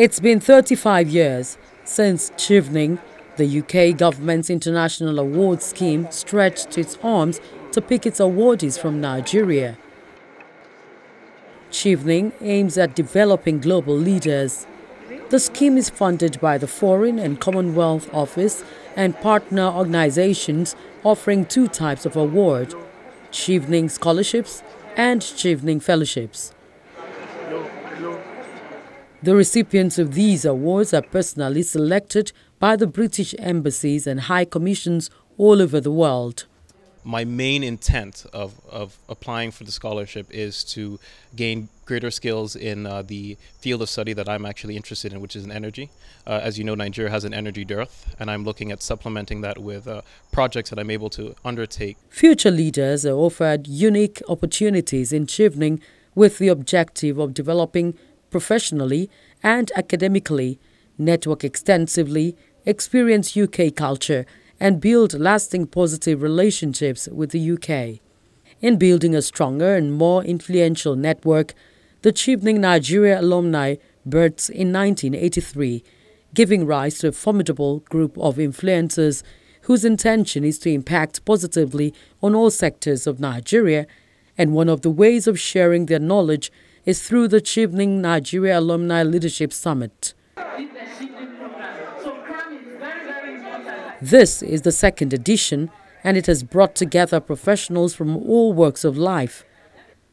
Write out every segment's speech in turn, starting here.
It's been 35 years since Chevening, the UK government's international awards scheme, stretched its arms to pick its awardees from Nigeria. Chevening aims at developing global leaders. The scheme is funded by the Foreign and Commonwealth Office and partner organizations, offering two types of award: Chevening Scholarships and Chevening Fellowships. The recipients of these awards are personally selected by the British embassies and high commissions all over the world. My main intent of applying for the scholarship is to gain greater skills in the field of study that I'm actually interested in, which is in energy. As you know, Nigeria has an energy dearth, and I'm looking at supplementing that with projects that I'm able to undertake. Future leaders are offered unique opportunities in Chevening with the objective of developing professionally and academically, network extensively, experience UK culture, and build lasting positive relationships with the UK. In building a stronger and more influential network, the Chevening Nigeria alumni birthed in 1983, giving rise to a formidable group of influencers whose intention is to impact positively on all sectors of Nigeria, and one of the ways of sharing their knowledge is through the Chevening Nigeria Alumni Leadership Summit. This is the second edition, and it has brought together professionals from all walks of life.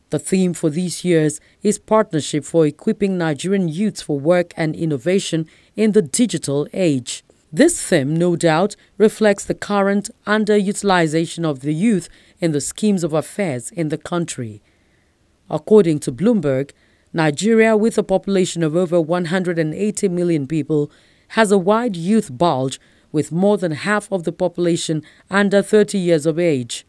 The theme for these years is Partnership for Equipping Nigerian Youths for Work and Innovation in the Digital Age. This theme, no doubt, reflects the current underutilization of the youth in the schemes of affairs in the country. According to Bloomberg, Nigeria, with a population of over 180 million people, has a wide youth bulge, with more than half of the population under 30 years of age.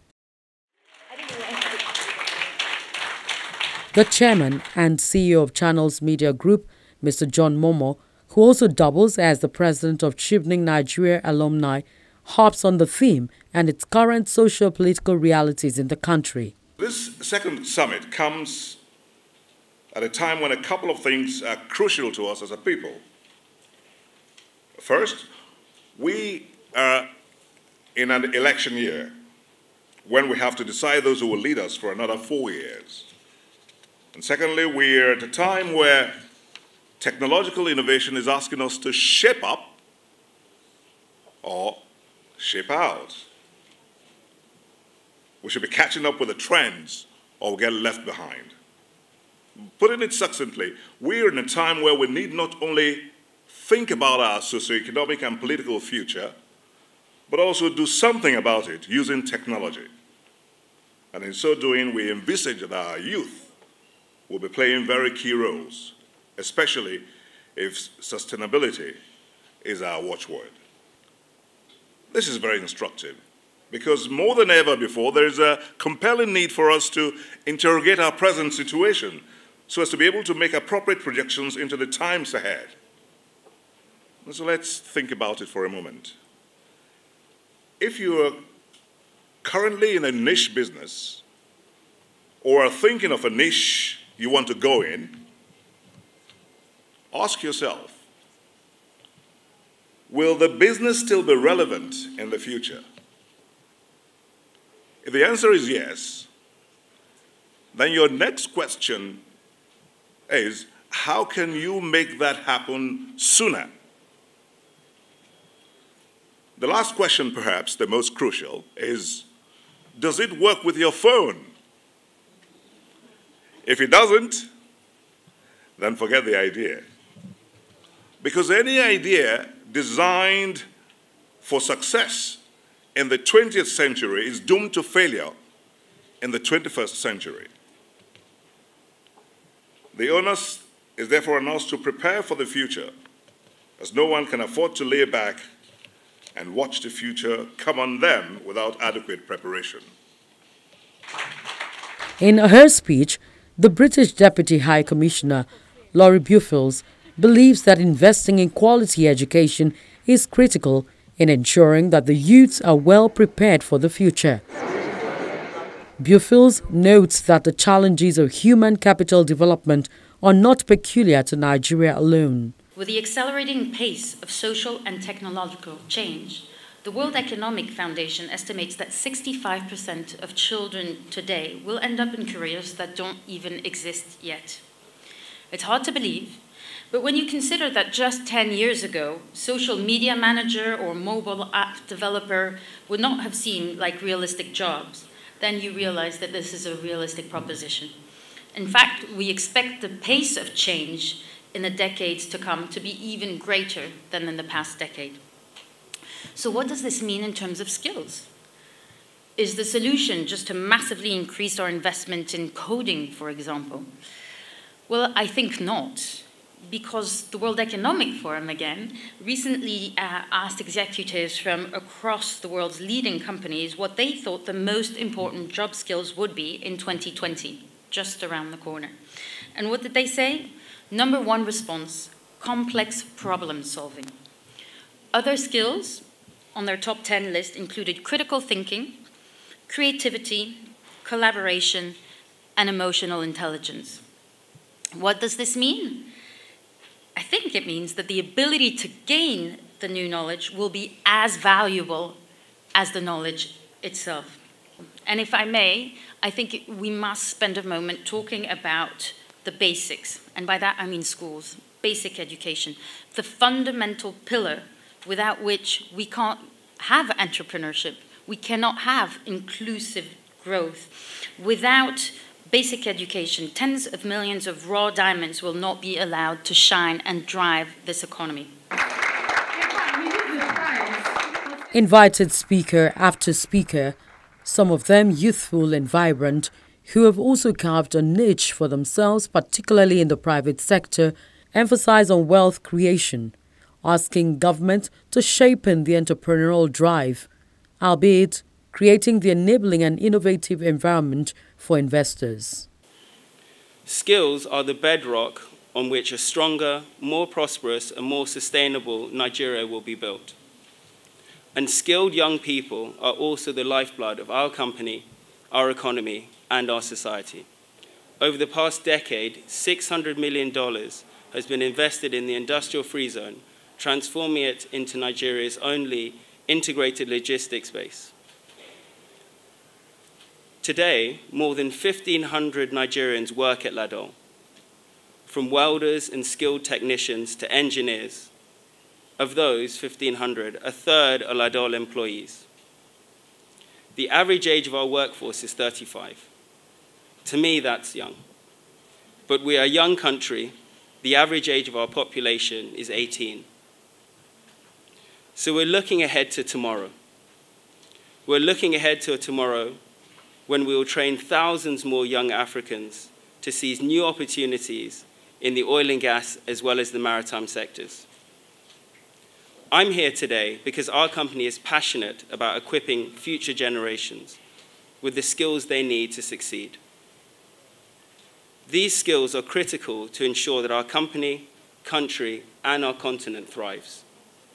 The chairman and CEO of Channels Media Group, Mr. John Momo, who also doubles as the president of Chevening Nigeria Alumni, harps on the theme and its current socio-political realities in the country. This second summit comes at a time when a couple of things are crucial to us as a people. First, we are in an election year when we have to decide those who will lead us for another 4 years. And secondly, we are at a time where technological innovation is asking us to shape up or shape out. We should be catching up with the trends or we'll get left behind. Putting it succinctly, we're in a time where we need not only think about our socioeconomic and political future, but also do something about it using technology. And in so doing, we envisage that our youth will be playing very key roles, especially if sustainability is our watchword. This is very instructive, because more than ever before, there is a compelling need for us to interrogate our present situation so as to be able to make appropriate projections into the times ahead. So let's think about it for a moment. If you are currently in a niche business or are thinking of a niche you want to go in, ask yourself, will the business still be relevant in the future? If the answer is yes, then your next question is, how can you make that happen sooner? The last question, perhaps the most crucial, is, does it work with your phone? If it doesn't, then forget the idea. Because any idea designed for success in the 20th century is doomed to failure in the 21st century. The onus is therefore on us to prepare for the future, as no one can afford to lay back and watch the future come on them without adequate preparation. In her speech, the British Deputy High Commissioner, Laurie Bufils, believes that investing in quality education is critical in ensuring that the youths are well prepared for the future. Bufils notes that the challenges of human capital development are not peculiar to Nigeria alone. With the accelerating pace of social and technological change, the World Economic Foundation estimates that 65% of children today will end up in careers that don't even exist yet. It's hard to believe, but when you consider that just 10 years ago, social media manager or mobile app developer would not have seemed like realistic jobs, then you realize that this is a realistic proposition. In fact, we expect the pace of change in the decades to come to be even greater than in the past decade. So what does this mean in terms of skills? Is the solution just to massively increase our investment in coding, for example? Well, I think not, because the World Economic Forum, again, recently asked executives from across the world's leading companies what they thought the most important job skills would be in 2020, just around the corner. And what did they say? Number one response, complex problem solving. Other skills on their top 10 list included critical thinking, creativity, collaboration, and emotional intelligence. What does this mean? I think it means that the ability to gain the new knowledge will be as valuable as the knowledge itself. And if I may, I think we must spend a moment talking about the basics, and by that I mean schools, basic education, the fundamental pillar without which we can't have entrepreneurship, we cannot have inclusive growth. Without basic education, tens of millions of raw diamonds will not be allowed to shine and drive this economy. Invited speaker after speaker, some of them youthful and vibrant, who have also carved a niche for themselves, particularly in the private sector, emphasize on wealth creation, asking government to shapen the entrepreneurial drive, albeit creating the enabling and innovative environment for investors. Skills are the bedrock on which a stronger, more prosperous and more sustainable Nigeria will be built. And skilled young people are also the lifeblood of our company, our economy, and our society. Over the past decade, $600 million has been invested in the industrial free zone, transforming it into Nigeria's only integrated logistics base. Today, more than 1,500 Nigerians work at Ladol, from welders and skilled technicians to engineers. Of those 1,500, a third are Ladol employees. The average age of our workforce is 35. To me, that's young. But we are a young country. The average age of our population is 18. So we're looking ahead to tomorrow. We're looking ahead to a tomorrow when we will train thousands more young Africans to seize new opportunities in the oil and gas as well as the maritime sectors. I'm here today because our company is passionate about equipping future generations with the skills they need to succeed. These skills are critical to ensure that our company, country, and our continent thrives.